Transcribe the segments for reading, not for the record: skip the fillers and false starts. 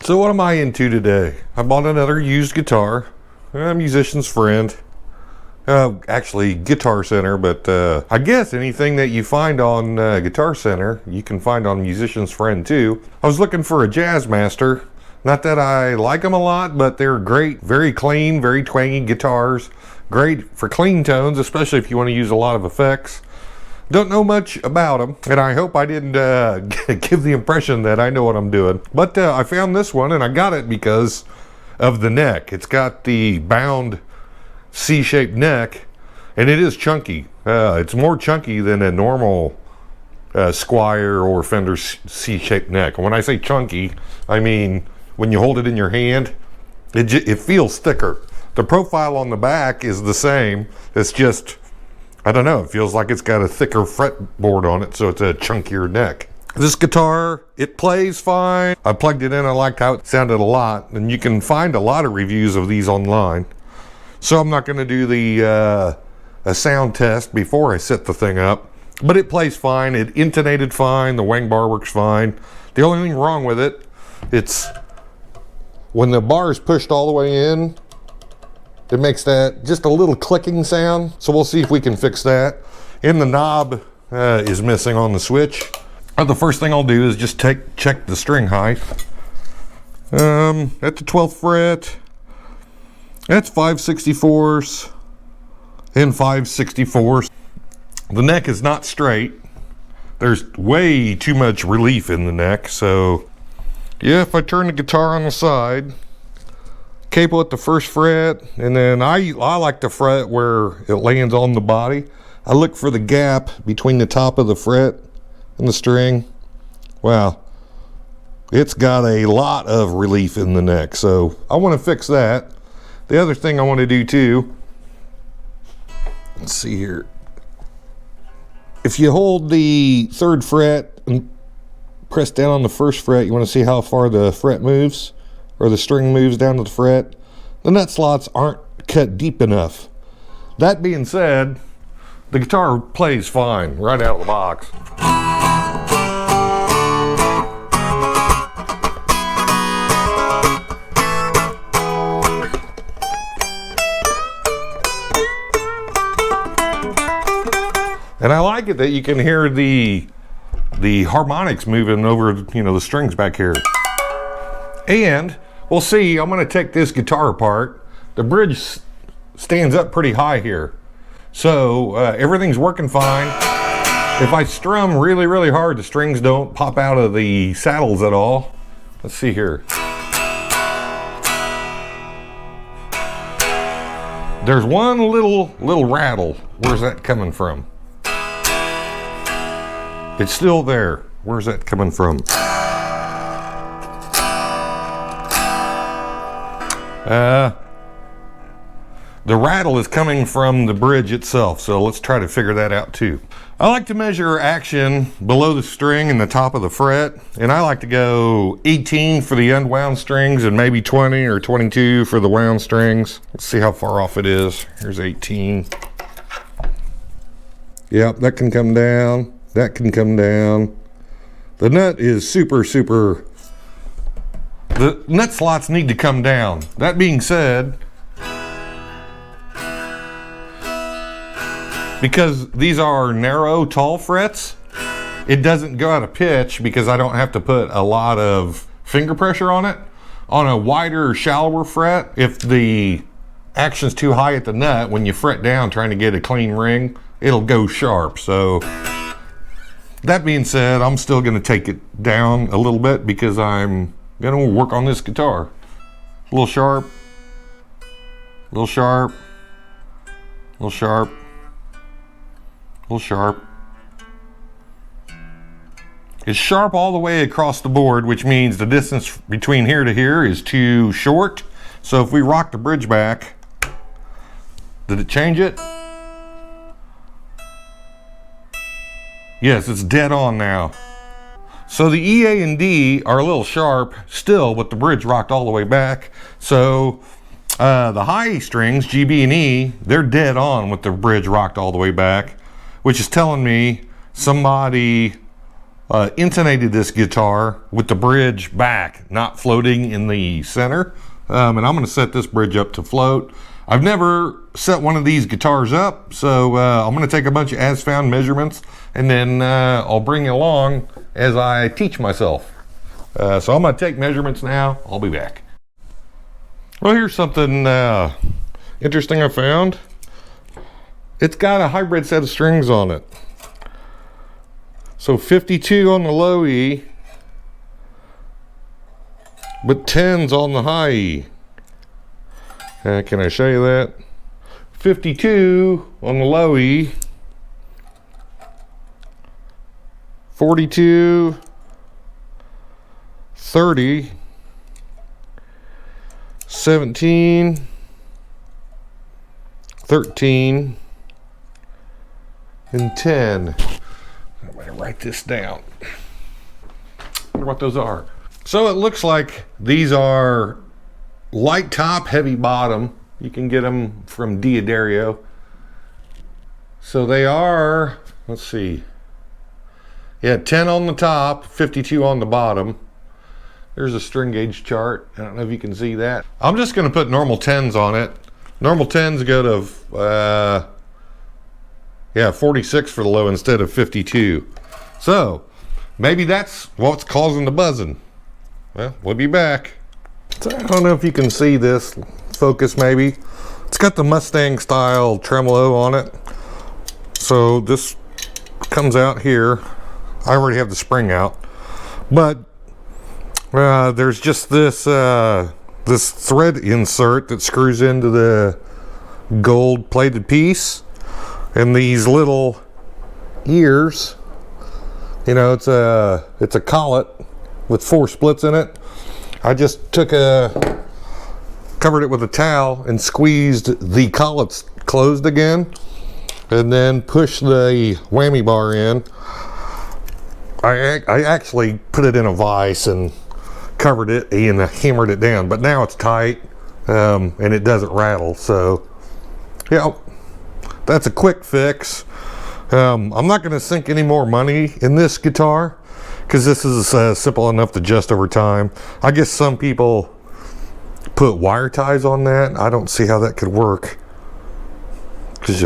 So what am I into today? I bought another used guitar, a musician's friend. Actually Guitar Center, but I guess anything that you find on Guitar Center, you can find on Musician's Friend too. I was looking for a Jazzmaster. Not that I like them a lot, but they're great, very clean, very twangy guitars. Great for clean tones, especially if you want to use a lot of effects. Don't know much about them, and I hope I didn't give the impression that I know what I'm doing. But I found this one, and I got it because of the neck. It's got the bound C-shaped neck, and it is chunky. It's more chunky than a normal Squier or Fender C-shaped neck. When I say chunky, I mean when you hold it in your hand, it feels thicker. The profile on the back is the same. It's just, I don't know, it feels like it's got a thicker fretboard on it, so it's a chunkier neck. This guitar, it plays fine. I plugged it in, I liked how it sounded a lot, and you can find a lot of reviews of these online. So I'm not going to do the a sound test before I set the thing up, but it plays fine. It intonated fine. The wang bar works fine. The only thing wrong with it, it's when the bar is pushed all the way in, it makes that just a little clicking sound. So we'll see if we can fix that. And the knob is missing on the switch. The first thing I'll do is just check the string height. At the 12th fret, that's 5/64 and 5/64. The neck is not straight. There's way too much relief in the neck. So yeah, if I turn the guitar on the side, capo at the 1st fret, and then I like the fret where it lands on the body. I look for the gap between the top of the fret and the string. Wow, it's got a lot of relief in the neck, so I want to fix that. The other thing I want to do too, let's see here. If you hold the 3rd fret and press down on the 1st fret, you want to see how far the fret moves, or the string moves down to the fret. The nut slots aren't cut deep enough. That being said, the guitar plays fine right out of the box. And I like it that you can hear the harmonics moving over, the strings back here. And we'll see, I'm going to take this guitar apart. The bridge stands up pretty high here. So everything's working fine. If I strum really, really hard, the strings don't pop out of the saddles at all. Let's see here. There's one little rattle. Where's that coming from? It's still there. Where's that coming from? The rattle is coming from the bridge itself, so let's try to figure that out too. I like to measure action below the string and the top of the fret, and I like to go 18 for the unwound strings and maybe 20 or 22 for the wound strings. Let's see how far off it is. Here's 18. Yep, that can come down. That can come down. The nut is super. The nut slots need to come down. That being said, because these are narrow, tall frets, it doesn't go out of pitch because I don't have to put a lot of finger pressure on it. On a wider, shallower fret, if the action's too high at the nut, when you fret down trying to get a clean ring, it'll go sharp. So that being said, I'm still going to take it down a little bit because I'm going to work on this guitar. A little sharp, a little sharp, a little sharp, a little sharp. It's sharp all the way across the board, which means the distance between here to here is too short. So if we rock the bridge back, did it change it? Yes, it's dead on now. So the E, A, and D are a little sharp still, but the bridge rocked all the way back. So the high strings, G, B, and E, they're dead on with the bridge rocked all the way back, which is telling me somebody intonated this guitar with the bridge back, not floating in the center. And I'm going to set this bridge up to float. I've never set one of these guitars up, so I'm going to take a bunch of as-found measurements, and then I'll bring you along as I teach myself. So I'm going to take measurements now. I'll be back. Well, here's something interesting I found. It's got a hybrid set of strings on it. So 52 on the low E, but 10s on the high E. Can I show you that? 52 on the low E, 42, 30, 17, 13, and 10. I'm going to write this down. I wonder what those are. So it looks like these are light top, heavy bottom. You can get them from Diodario. So they are, let's see. Yeah, 10 on the top, 52 on the bottom. There's a string gauge chart. I don't know if you can see that. I'm just going to put normal 10s on it. Normal 10s go to, 46 for the low instead of 52. So maybe that's what's causing the buzzing. Well, we'll be back. So I don't know if you can see this. Focus maybe. It's got the Mustang style tremolo on it. So this comes out here. I already have the spring out. But there's just this this thread insert that screws into the gold plated piece. And these little ears, you know, it's a collet with 4 splits in it. I just covered it with a towel and squeezed the collets closed again, and then pushed the whammy bar in. I actually put it in a vise and covered it and hammered it down, but now it's tight and it doesn't rattle. So yeah, that's a quick fix. I'm not going to sink any more money in this guitar because this is simple enough to adjust over time. I guess some people put wire ties on that. I don't see how that could work because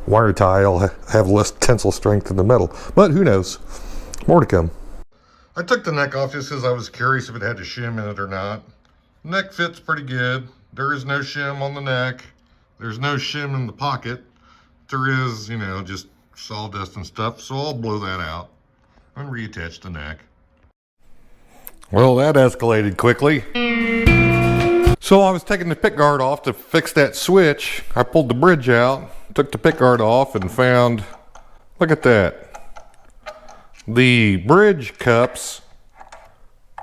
wire tie will have less tensile strength in the metal, but who knows. More to come. I took the neck off just because I was curious if it had a shim in it or not. Neck fits pretty good. There is no shim on the neck. There's no shim in the pocket. There is, you know, just sawdust and stuff, so I'll blow that out and reattach the neck. Well, that escalated quickly. So I was taking the pick guard off to fix that switch. I pulled the bridge out, took the pick guard off, and found, look at that. The bridge cups,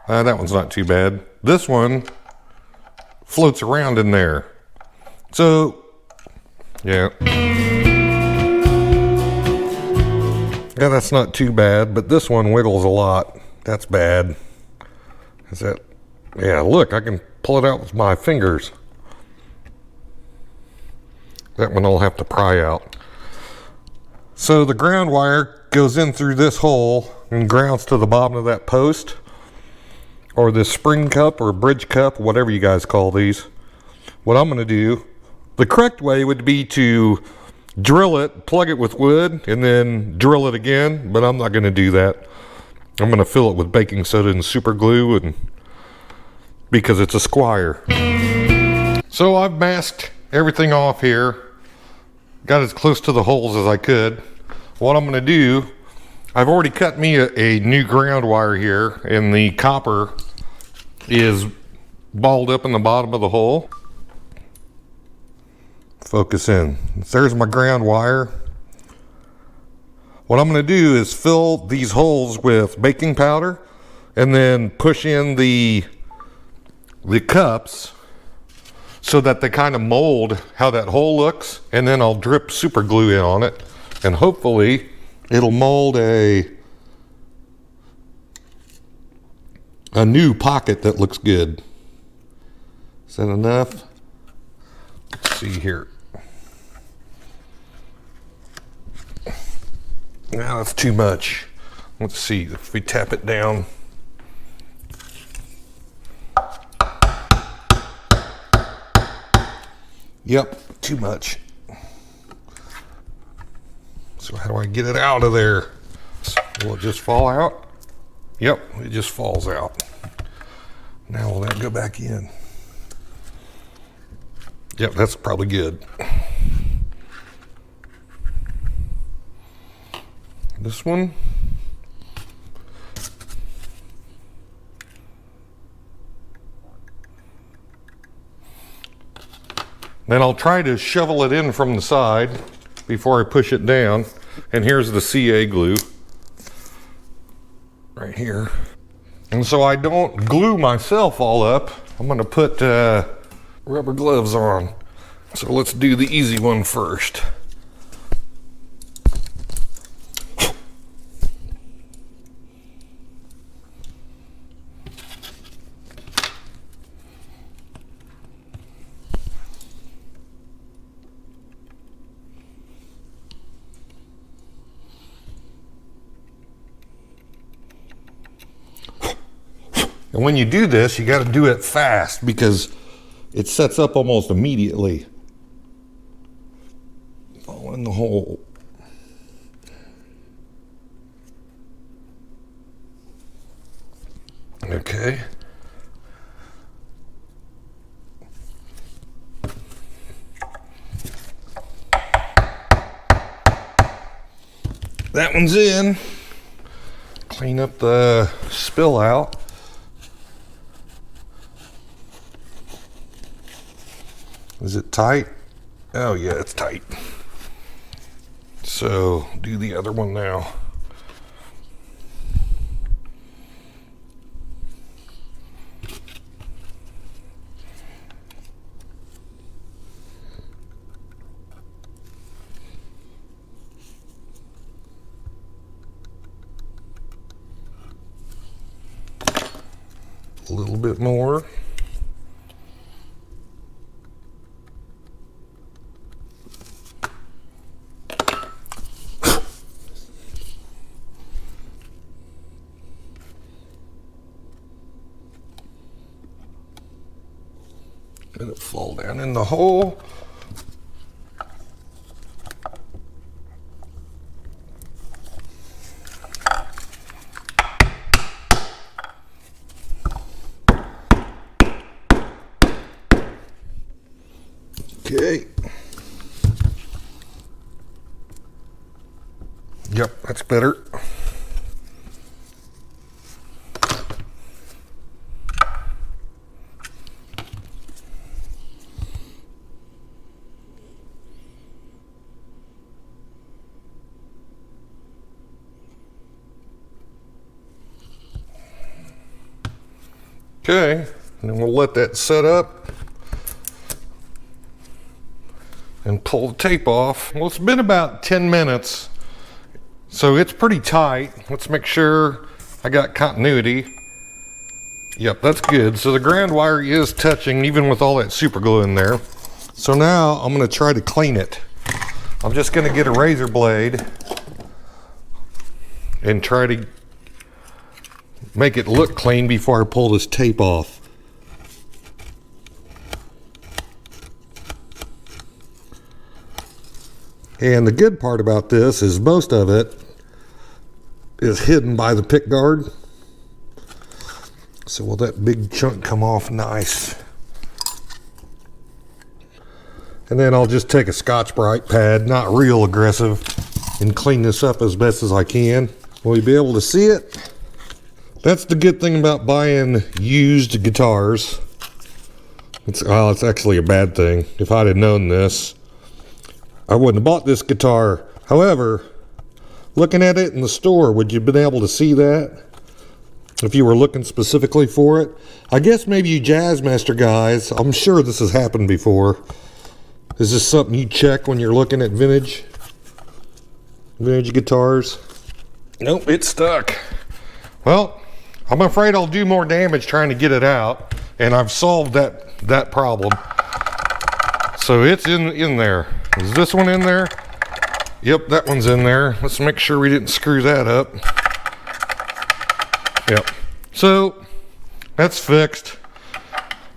that one's not too bad. This one floats around in there. So, yeah. Yeah, that's not too bad, but this one wiggles a lot. That's bad. Is that? Yeah, look, I can pull it out with my fingers. That one I'll have to pry out. So the ground wire goes in through this hole and grounds to the bottom of that post, or this spring cup or bridge cup, whatever you guys call these. What I'm going to do, the correct way would be to drill it, plug it with wood, and then drill it again, but I'm not going to do that. I'm going to fill it with baking soda and super glue, and because it's a Squier. So I've masked everything off here, got as close to the holes as I could. What I'm going to do, I've already cut me a new ground wire here, and the copper is balled up in the bottom of the hole. Focus in. There's my ground wire. What I'm going to do is fill these holes with baking powder and then push in the cups so that they kind of mold how that hole looks, and then I'll drip super glue in on it, and hopefully it'll mold a new pocket that looks good. Is that enough? Let's see here. Now that's too much. Let's see if we tap it down. Yep, too much. So how do I get it out of there? Will it just fall out? Yep, it just falls out. Now will that go back in? Yep, that's probably good. This one. Then I'll try to shovel it in from the side before I push it down. And here's the CA glue right here. And so I don't glue myself all up, I'm gonna put rubber gloves on. So let's do the easy one first. And when you do this, you got to do it fast because it sets up almost immediately. Fall in the hole. Okay. That one's in. Clean up the spill out. Is it tight? Oh yeah, it's tight. So do the other one now. A little bit more. Let it fall down in the hole. Okay. Yep, that's better. Okay, and then we'll let that set up and pull the tape off. Well, it's been about 10 minutes, so it's pretty tight. Let's make sure I got continuity. Yep, that's good. So the ground wire is touching even with all that super glue in there. So now I'm gonna try to clean it. I'm just gonna get a razor blade and try to make it look clean before I pull this tape off. And the good part about this is most of it is hidden by the pick guard. So will that big chunk come off nice. And then I'll just take a Scotch-Brite pad, not real aggressive, and clean this up as best as I can. Will you be able to see it? That's the good thing about buying used guitars. It's actually a bad thing. If I'd have known this, I wouldn't have bought this guitar. However, looking at it in the store, would you have been able to see that if you were looking specifically for it? I guess maybe you Jazzmaster guys, I'm sure this has happened before. Is this something you check when you're looking at vintage guitars? Nope, it's stuck. Well, I'm afraid I'll do more damage trying to get it out, and I've solved that problem. So it's in there. Is this one in there? Yep, that one's in there. Let's make sure we didn't screw that up. Yep. So that's fixed.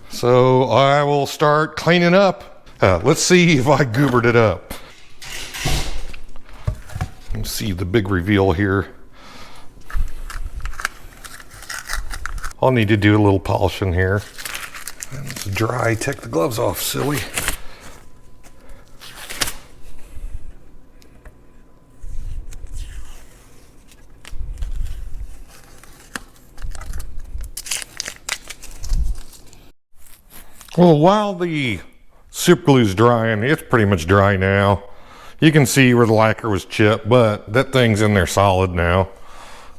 So I will start cleaning up. Let's see if I goobered it up. Let's see the big reveal here. I'll need to do a little polishing here. It's dry. Take the gloves off, silly. Well, while the super glue's drying, it's pretty much dry now. You can see where the lacquer was chipped, but that thing's in there solid now.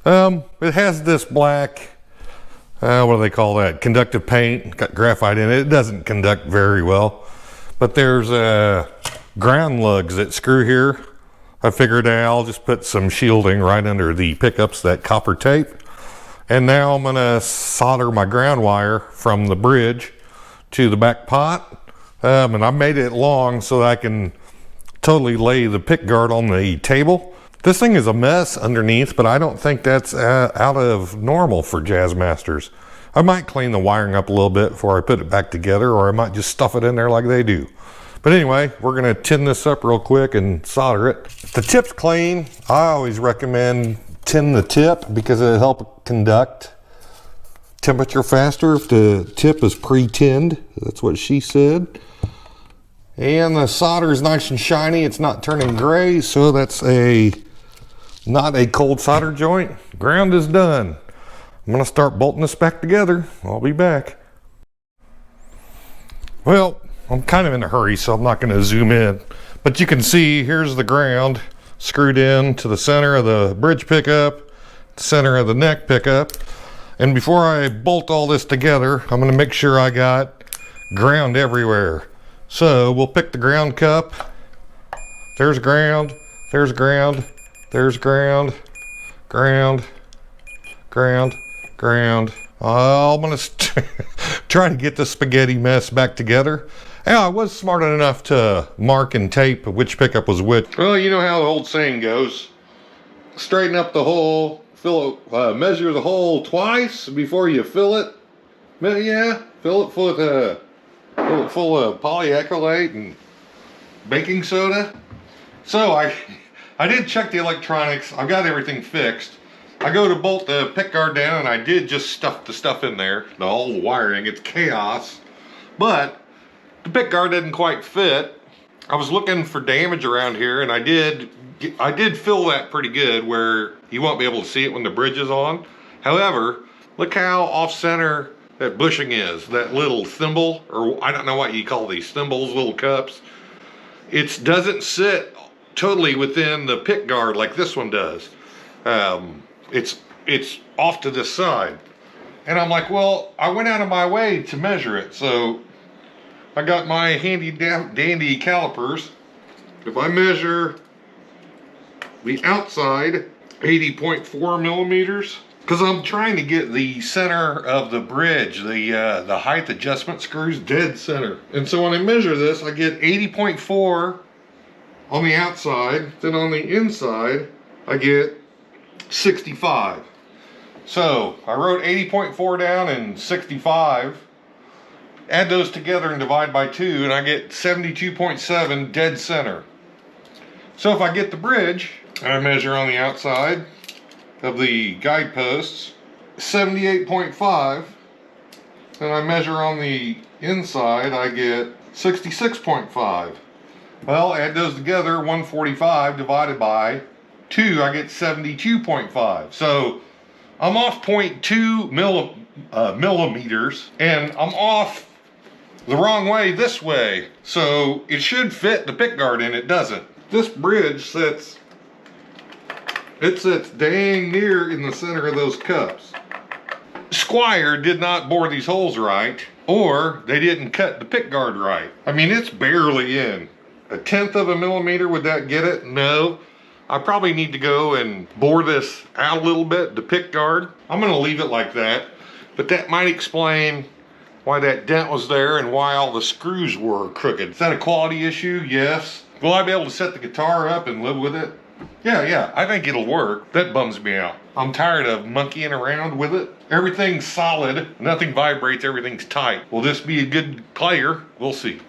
It has this black, what do they call that? Conductive paint, got graphite in it. It doesn't conduct very well, but there's ground lugs that screw here. I figured I'll just put some shielding right under the pickups, that copper tape. And now I'm gonna solder my ground wire from the bridge to the back pot. And I made it long so that I can totally lay the pick guard on the table. This thing is a mess underneath, but I don't think that's out of normal for Jazzmasters. I might clean the wiring up a little bit before I put it back together, or I might just stuff it in there like they do. But anyway, we're gonna tin this up real quick and solder it. If the tip's clean, I always recommend tin the tip because it'll help conduct temperature faster if the tip is pre-tinned. That's what she said. And the solder is nice and shiny. It's not turning gray, so that's not a cold solder joint. Ground is done. I'm gonna start bolting this back together. I'll be back. Well, I'm kind of in a hurry, so I'm not gonna zoom in. But you can see, here's the ground screwed in to the center of the bridge pickup, the center of the neck pickup. And before I bolt all this together, I'm gonna make sure I got ground everywhere. So we'll pick the ground cup. There's ground, there's ground, there's ground, ground, ground, ground. I'm gonna try to get the spaghetti mess back together. Yeah, I was smart enough to mark and tape which pickup was which. Well, you know how the old saying goes. Straighten up the hole. Measure the hole twice before you fill it. Yeah, fill it full of polyacrylate and baking soda. So I did check the electronics. I've got everything fixed. I go to bolt the pick guard down, and I did just stuff the stuff in there, the whole wiring. It's chaos, but the pick guard didn't quite fit. I was looking for damage around here, and I did fill that pretty good where you won't be able to see it when the bridge is on. However, look how off-center that bushing is, that little thimble, or I don't know what you call these thimbles, little cups. It doesn't sit totally within the pick guard like this one does. It's off to this side. And I'm like, well, I went out of my way to measure it, so I got my handy dandy calipers. If I measure the outside 80.4 millimeters, because I'm trying to get the center of the bridge, the height adjustment screws dead center. And so when I measure this, I get 80.4 on the outside. Then on the inside, I get 65. So I wrote 80.4 down and 65. Add those together and divide by 2, and I get 72.7 dead center. So if I get the bridge, I measure on the outside of the guideposts 78.5, and I measure on the inside, I get 66.5. Well, add those together, 145 divided by 2, I get 72.5. So I'm off 0.2 millimeters, and I'm off the wrong way this way. So it should fit the pick guard, and it doesn't. This bridge sits dang near in the center of those cups. Squier did not bore these holes right, or they didn't cut the pick guard right. I mean, it's barely in. 1/10 of a millimeter, would that get it? No. I probably need to go and bore this out a little bit, the pick guard. I'm gonna leave it like that, but that might explain why that dent was there and why all the screws were crooked. Is that a quality issue? Yes. Will I be able to set the guitar up and live with it? Yeah, I think it'll work. That bums me out. I'm tired of monkeying around with it. Everything's solid, nothing vibrates, everything's tight. Will this be a good player? We'll see.